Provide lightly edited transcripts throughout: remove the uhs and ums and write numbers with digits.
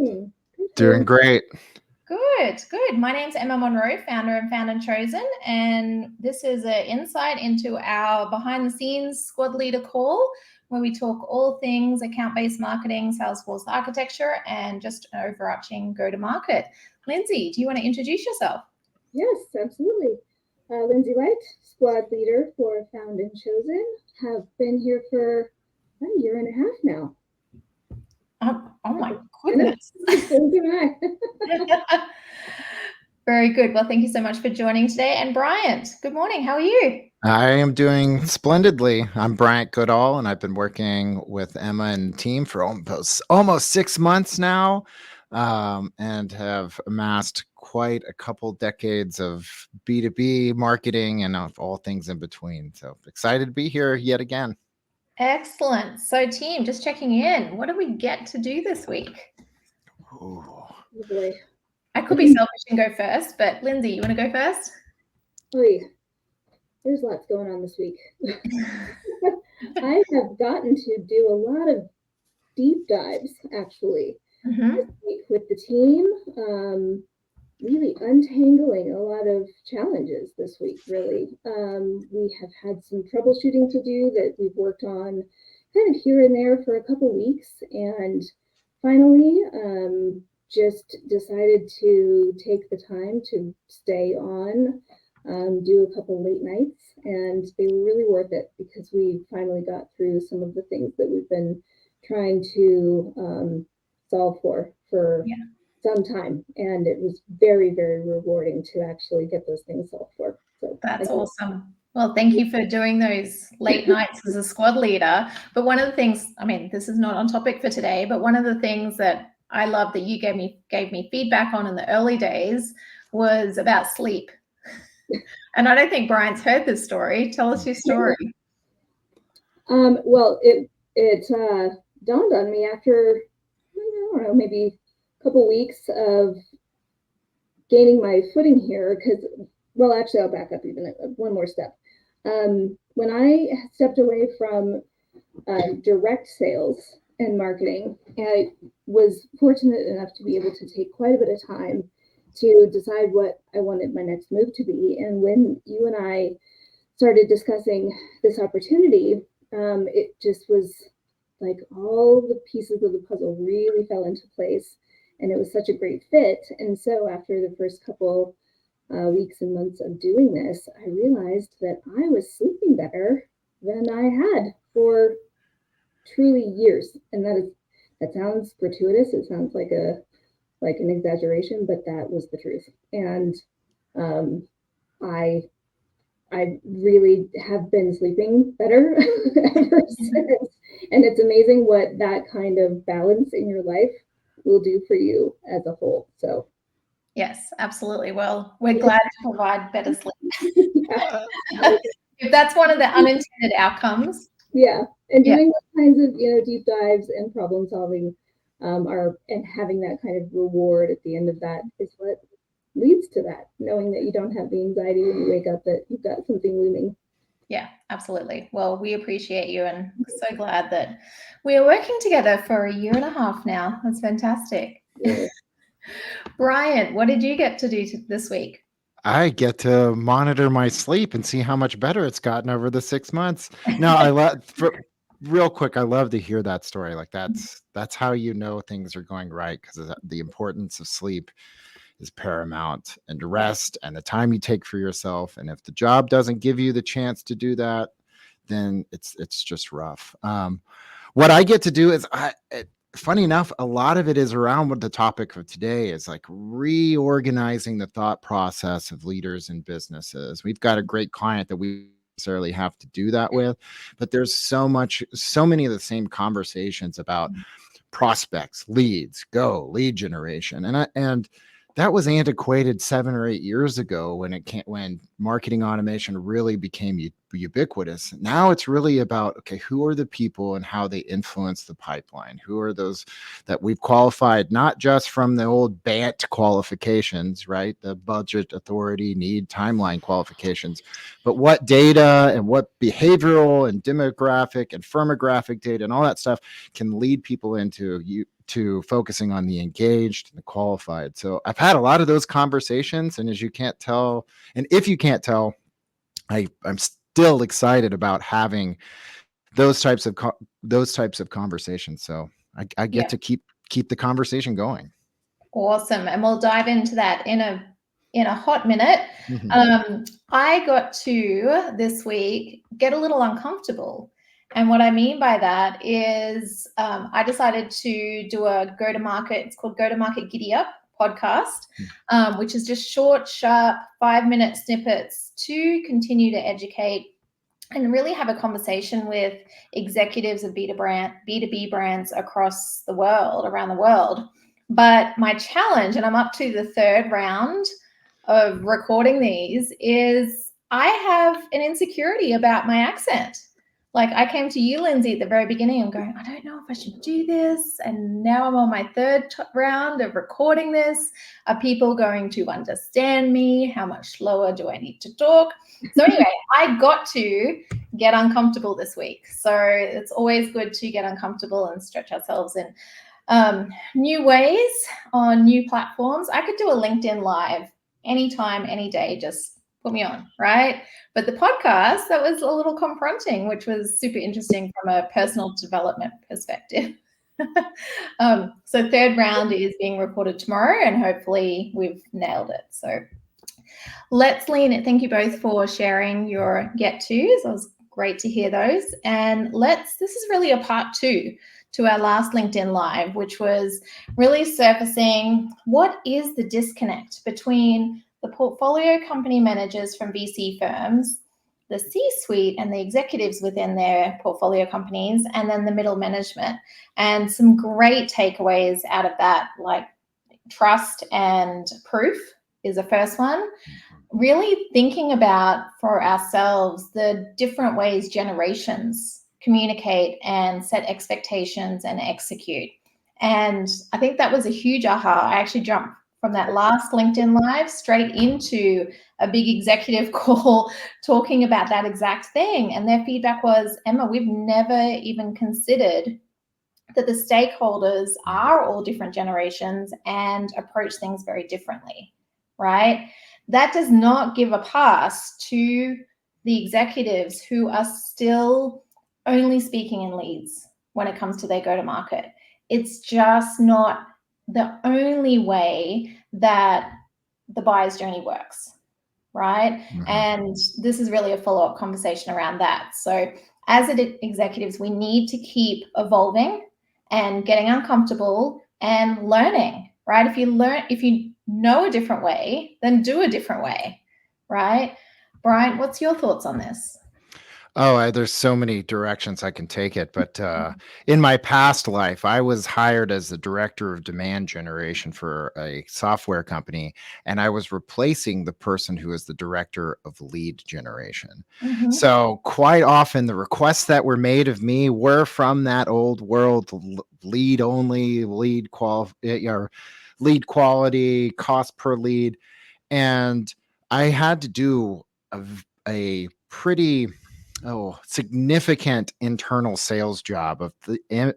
doing? Doing great. Good, good. My name's Emma Monroe, founder of Found&Chosen, and this is an insight into our behind-the-scenes squad leader call, where we talk all things account-based marketing, Salesforce architecture, and just an overarching go-to-market. Lindsay, do you want to introduce yourself? Yes, absolutely. Lindsay Light, squad leader for Found&Chosen. Have been here for a year and a half now. Oh my goodness. Very good. Well, thank you so much for joining today. And Bryant, good morning. How are you? I am doing splendidly. I'm Bryant Goodall, and I've been working with Emma and team for almost 6 months now, and have amassed quite a couple decades of B2B marketing and of all things in between. So excited to be here yet again. Excellent. So team, just checking in. What do we get to do this week? Oh boy. I could be selfish and go first, but Lindsay, you want to go first? Oh, yeah. There's lots going on this week. I have gotten to do a lot of deep dives, actually, this week with the team. Really untangling a lot of challenges this week, really. We have had some troubleshooting to do that we've worked on kind of here and there for a couple weeks, and finally just decided to take the time to stay on, do a couple late nights, and they were really worth it because we finally got through some of the things that we've been trying to solve for some time, and it was very, very rewarding to actually get those things solved for. So that's awesome. Well, thank you for doing those late nights as a squad leader. But one of the things, I mean, this is not on topic for today, but one of the things that I love that you gave me feedback on in the early days was about sleep. And I don't think Brian's heard this story. Tell us your story. Well, it dawned on me after, I don't know, maybe a couple weeks of gaining my footing here, because, well, actually, I'll back up even one more step. When I stepped away from direct sales and marketing, I was fortunate enough to be able to take quite a bit of time to decide what I wanted my next move to be. And when you and I started discussing this opportunity, it just was like all the pieces of the puzzle really fell into place, and it was such a great fit. And so after the first couple weeks and months of doing this, I realized that I was sleeping better than I had for truly years. And that sounds gratuitous. It sounds like an exaggeration, but that was the truth. And I really have been sleeping better ever since. And it's amazing what that kind of balance in your life will do for you as a whole. So yes, absolutely. Well, we're glad to provide better sleep. If that's one of the unintended outcomes. Yeah. And doing those kinds of, deep dives and problem solving and having that kind of reward at the end of that is what leads to that, knowing that you don't have the anxiety when you wake up that you've got something looming. Yeah, absolutely. Well, we appreciate you and so glad that we are working together for a year and a half now. That's fantastic. Yeah. Brian, what did you get to do this week? I get to monitor my sleep and see how much better it's gotten over the 6 months. No, real quick, I love to hear that story. Like that's how you know things are going right, because the importance of sleep is paramount, and rest and the time you take for yourself. And if the job doesn't give you the chance to do that, then it's just rough. What I get to do is funny enough, a lot of it is around what the topic of today is, like reorganizing the thought process of leaders and businesses. We've got a great client that we necessarily have to do that with, but there's so many of the same conversations about prospects, lead generation. And that was antiquated 7 or 8 years ago when marketing automation really became ubiquitous. Now it's really about, okay, who are the people and how they influence the pipeline? Who are those that we've qualified, not just from the old BANT qualifications, right? The budget, authority, need, timeline qualifications, but what data and what behavioral and demographic and firmographic data and all that stuff can lead people into to focusing on the engaged and the qualified. So I've had a lot of those conversations, and as you can't tell, and if you can't tell, I'm still excited about having those types of conversations. So I get to keep the conversation going. Awesome. And we'll dive into that in a hot minute. I got to this week get a little uncomfortable. And what I mean by that is I decided to do a go-to-market, it's called Go-to-Market Giddy Up podcast, which is just short, sharp, 5-minute snippets to continue to educate and really have a conversation with executives of B2B brands across the world, around the world. But my challenge, and I'm up to the 3rd round of recording these, is I have an insecurity about my accent. Like I came to you, Lindsay, at the very beginning and going, I don't know if I should do this. And now I'm on my 3rd round of recording this. Are people going to understand me? How much slower do I need to talk? So anyway, I got to get uncomfortable this week. So it's always good to get uncomfortable and stretch ourselves in new ways on new platforms. I could do a LinkedIn Live anytime, any day, just put me on, right? But the podcast, that was a little confronting, which was super interesting from a personal development perspective. So 3rd round is being recorded tomorrow, and hopefully we've nailed it. So let's lean in. Thank you both for sharing your get-tos. It was great to hear those. And this is really a part 2 to our last LinkedIn Live, which was really surfacing what is the disconnect between the portfolio company managers from VC firms, the C-suite and the executives within their portfolio companies, and then the middle management. And some great takeaways out of that, like trust and proof is the first one. Really thinking about for ourselves the different ways generations communicate and set expectations and execute. And I think that was a huge aha. I actually jumped from that last LinkedIn Live straight into a big executive call talking about that exact thing. And their feedback was, Emma, we've never even considered that the stakeholders are all different generations and approach things very differently, right? That does not give a pass to the executives who are still only speaking in leads when it comes to their go-to-market. It's just not the only way that the buyer's journey works, right? And this is really a follow-up conversation around that. So as executives, we need to keep evolving and getting uncomfortable and learning, right? If you know a different way, then do a different way, right? Brian, what's your thoughts on this? Oh, there's so many directions I can take it. But in my past life, I was hired as the director of demand generation for a software company, and I was replacing the person who was the director of lead generation. So quite often the requests that were made of me were from that old world, lead only, lead quality, cost per lead. And I had to do a pretty significant internal sales job of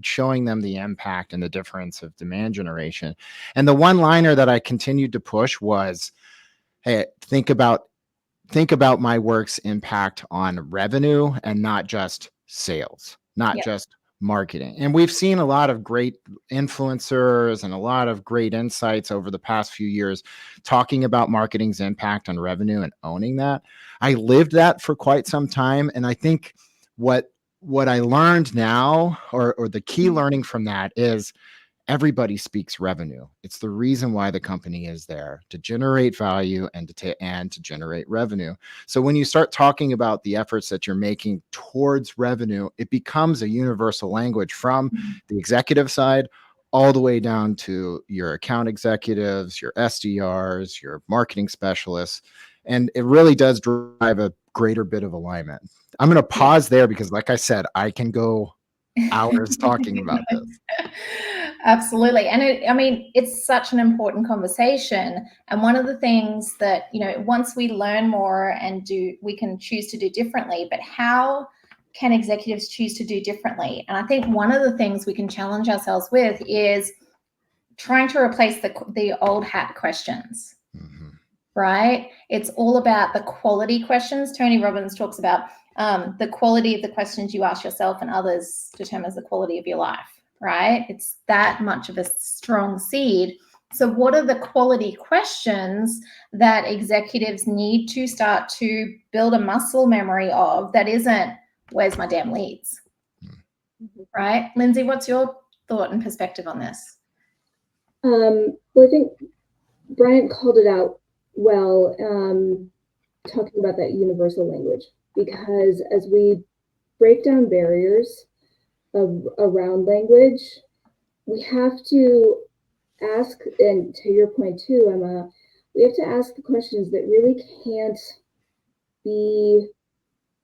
showing them the impact and the difference of demand generation. And the one liner that I continued to push was, hey, think about my work's impact on revenue and not just sales, not just marketing. And we've seen a lot of great influencers and a lot of great insights over the past few years talking about marketing's impact on revenue and owning that. I lived that for quite some time. And I think what I learned now, or the key learning from that, is everybody speaks revenue. It's the reason why the company is there, to generate value and to generate revenue. So when you start talking about the efforts that you're making towards revenue, it becomes a universal language from the executive side all the way down to your account executives, your SDRs, your marketing specialists. And it really does drive a greater bit of alignment. I'm going to pause there because, like I said, I can go hours talking about this. Absolutely. And it's such an important conversation. And one of the things that, once we learn more and we can choose to do differently, but how can executives choose to do differently? And I think one of the things we can challenge ourselves with is trying to replace the old hat questions. Mm-hmm. Right? It's all about the quality questions. Tony Robbins talks about the quality of the questions you ask yourself and others determines the quality of your life, right? It's that much of a strong seed. So what are the quality questions that executives need to start to build a muscle memory of that isn't, where's my damn leads? Mm-hmm. Right? Lindsay, what's your thought and perspective on this? Well, I think Bryant called it out well, talking about that universal language, because as we break down barriers around language, we have to ask, and to your point too, Emma, we have to ask the questions that really can't be,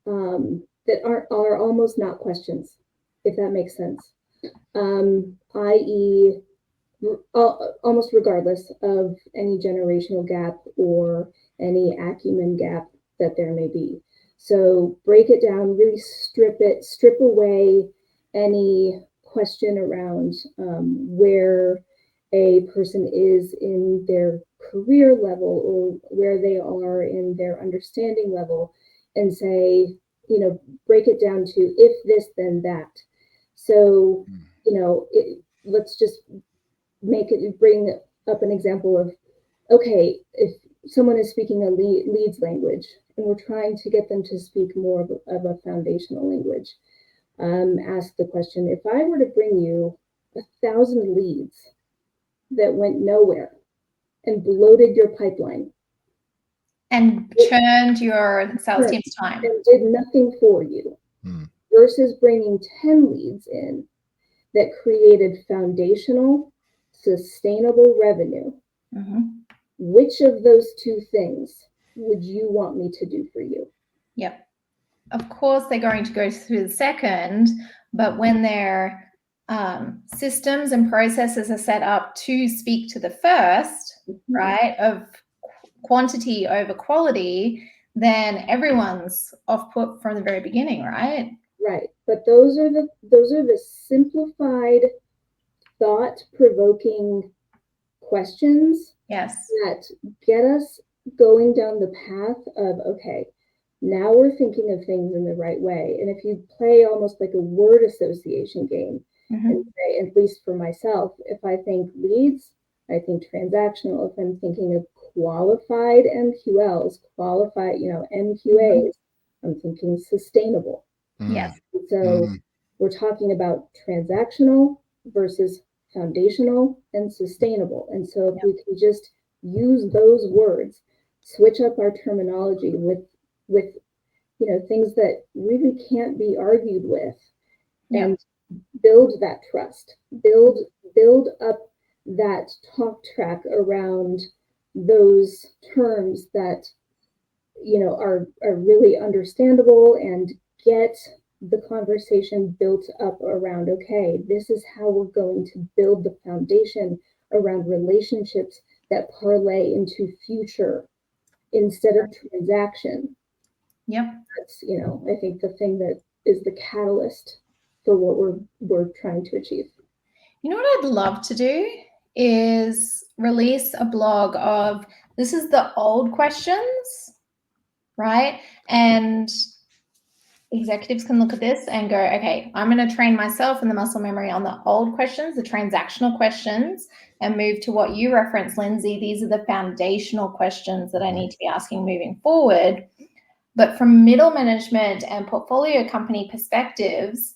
that are almost not questions, if that makes sense. I.e., almost regardless of any generational gap or any acumen gap that there may be. So break it down, really strip away any question around where a person is in their career level or where they are in their understanding level, and say, break it down to if this, then that. So, let's just bring up an example of, okay, if someone is speaking a leads language and we're trying to get them to speak more of a foundational language, ask the question, if I were to bring you 1,000 leads that went nowhere and bloated your pipeline and churned your sales team's time and did nothing for you, versus bringing 10 leads in that created foundational, sustainable revenue, which of those two things would you want me to do for you? Yep. Of course, they're going to go through the second, but when their systems and processes are set up to speak to the first, right, of quantity over quality, then everyone's off put from the very beginning, right? Right. But those are the simplified, thought-provoking questions, yes, that get us going down the path of, okay, now we're thinking of things in the right way. And if you play almost like a word association game, and say, at least for myself, if I think leads, I think transactional. If I'm thinking of qualified MQLs, qualified, MQAs, I'm thinking sustainable. Yes. So we're talking about transactional versus foundational and sustainable. And so if we can just use those words, switch up our terminology with things that really can't be argued with, and build that trust, build up that talk track around those terms that are really understandable, and get the conversation built up around, okay, this is how we're going to build the foundation around relationships that parlay into future instead of transaction. Yep. That's, I think the thing that is the catalyst for what we're trying to achieve. You know what I'd love to do is release a blog of, this is the old questions, right? And executives can look at this and go, okay, I'm going to train myself in the muscle memory on the old questions, the transactional questions, and move to what you referenced, Lindsay. These are the foundational questions that I need to be asking moving forward. But from middle management and portfolio company perspectives,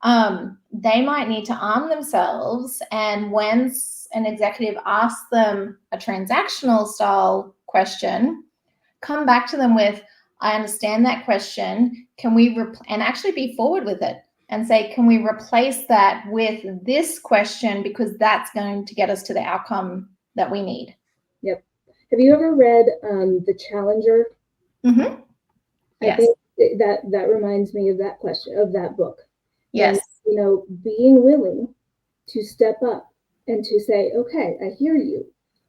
they might need to arm themselves. And when an executive asks them a transactional style question, come back to them with, I understand that question. Can we and actually be forward with it and say, can we replace that with this question, because that's going to get us to the outcome that we need? Yep. Have you ever read The Challenger? Mm-hmm. I Yes. think that reminds me of that question, of that book. Yes. And, being willing to step up and to say, okay, I hear you,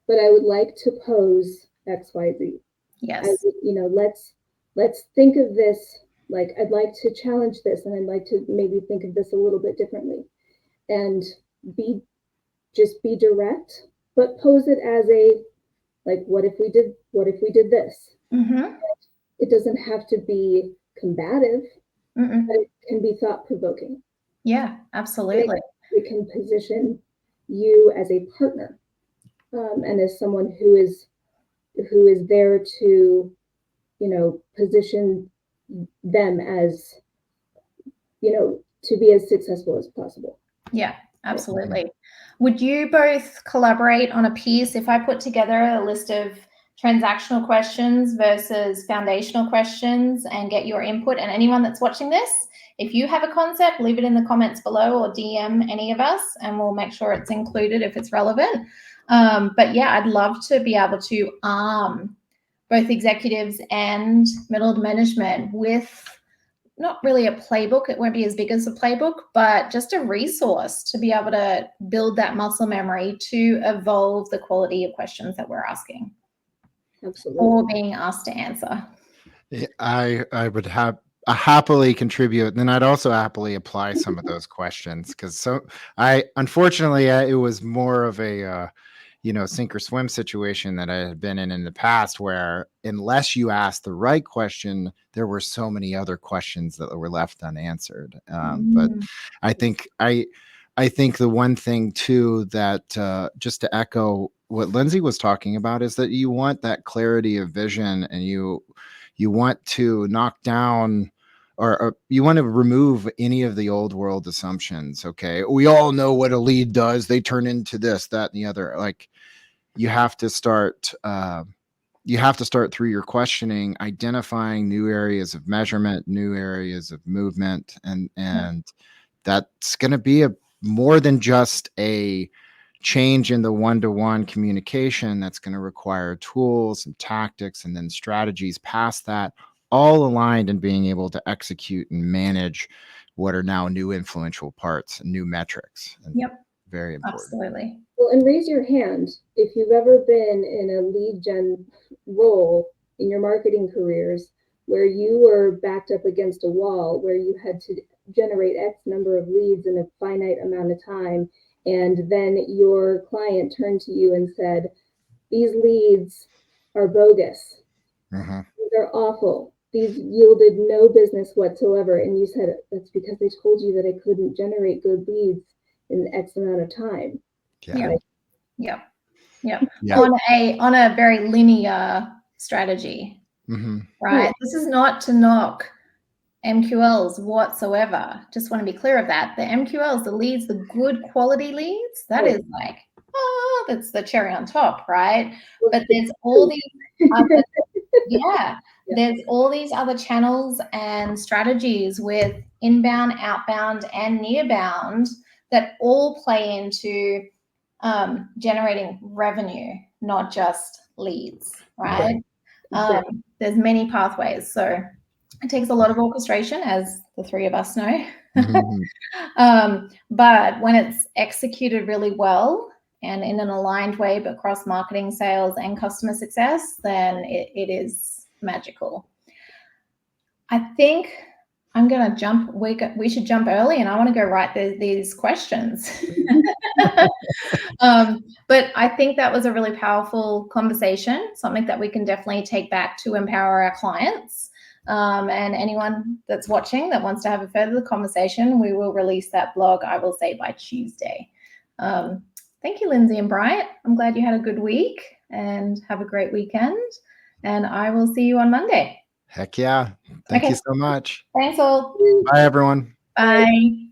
but I would like to pose XYZ. Yes. Let's think of this, like, I'd like to challenge this, and I'd like to maybe think of this a little bit differently, and be direct, but pose it as a, like, what if we did this? Mm-hmm. It doesn't have to be combative, Mm-mm. but it can be thought-provoking. Yeah, absolutely. It can position you as a partner, and as someone who is there to, position them as, to be as successful as possible. Yeah, absolutely. Would you both collaborate on a piece if I put together a list of transactional questions versus foundational questions and get your input? And anyone that's watching this, if you have a concept, leave it in the comments below or DM any of us and we'll make sure it's included if it's relevant. But yeah, I'd love to be able to arm both executives and middle management with not really a playbook. It won't be as big as a playbook, but just a resource to be able to build that muscle memory to evolve the quality of questions that we're asking. Absolutely. Or being asked to answer. I would happily contribute, and then I'd also happily apply some of those questions, because unfortunately it was more of a sink or swim situation that I had been in the past, where unless you asked the right question, there were so many other questions that were left unanswered. But I think the one thing too that just to echo what Lindsay was talking about is that you want that clarity of vision, and you want to knock down or you want to remove any of the old world assumptions. Okay, we all know what a lead does. They turn into this, that, and the other. Like, you have to start through your questioning, identifying new areas of measurement, new areas of movement, and that's going to be more than just a change in the one-to-one communication. That's going to require tools and tactics and then strategies past that, all aligned in being able to execute and manage what are now new influential parts and new metrics. And yep. Very important. Absolutely. Well, and raise your hand if you've ever been in a lead gen role in your marketing careers where you were backed up against a wall, where you had to generate X number of leads in a finite amount of time, and then your client turned to you and said, these leads are bogus. Mm-hmm. They're awful. These yielded no business whatsoever. And you said, that's because they told you that I couldn't generate good leads in X amount of time. Yeah. Like, yeah. Yeah. On a very linear strategy. Mm-hmm. Right? This is not to knock MQLs whatsoever. Just want to be clear of that. The MQLs, the leads, the good quality leads, that is like, that's the cherry on top, right? But there's all these other, there's all these other channels and strategies with inbound, outbound, and nearbound that all play into generating revenue, not just leads, right? There's many pathways. So it takes a lot of orchestration, as the three of us know. Mm-hmm. But when it's executed really well and in an aligned way, but across marketing, sales, and customer success, then it is magical. I think I'm going to jump. We should jump early, and I want to go write these questions. But I think that was a really powerful conversation, something that we can definitely take back to empower our clients. And anyone that's watching that wants to have a further conversation, we will release that blog, I will say, by Tuesday. Thank you, Lindsay and Bryant. I'm glad you had a good week and have a great weekend. And I will see you on Monday. Heck yeah. Thank you so much. Thanks all. Bye, everyone. Bye.